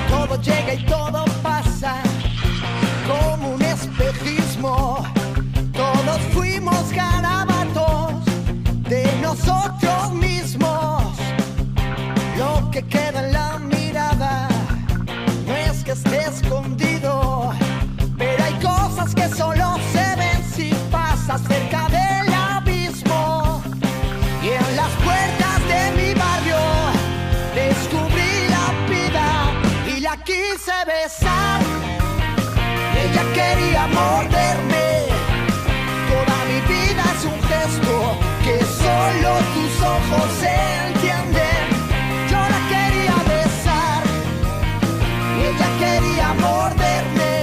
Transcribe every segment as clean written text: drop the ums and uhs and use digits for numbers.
Todo llega y todo pasa como un espejismo. Todos fuimos garabatos de nosotros mismos. Lo que queda en la mirada no es que esté escondido, pero hay cosas que solo se ven si pasas cerca del abismo. Y en las puertas de mi barrio descubrí la vida y la quise besar. Ella quería morderme. Toda mi vida es un gesto que solo tus ojos entienden. Yo la quería besar y ella quería morderme.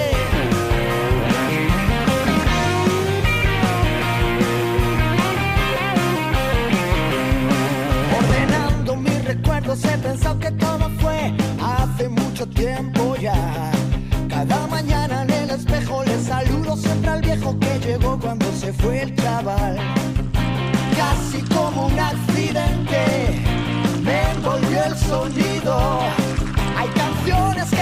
Ordenando mis recuerdos he pensado que todo fue hace mucho tiempo ya. Cada mañana en el espejo le saludo siempre al viejo que llegó cuando se fue el chaval. Casi como un accidente me envolvió el sonido. Hay canciones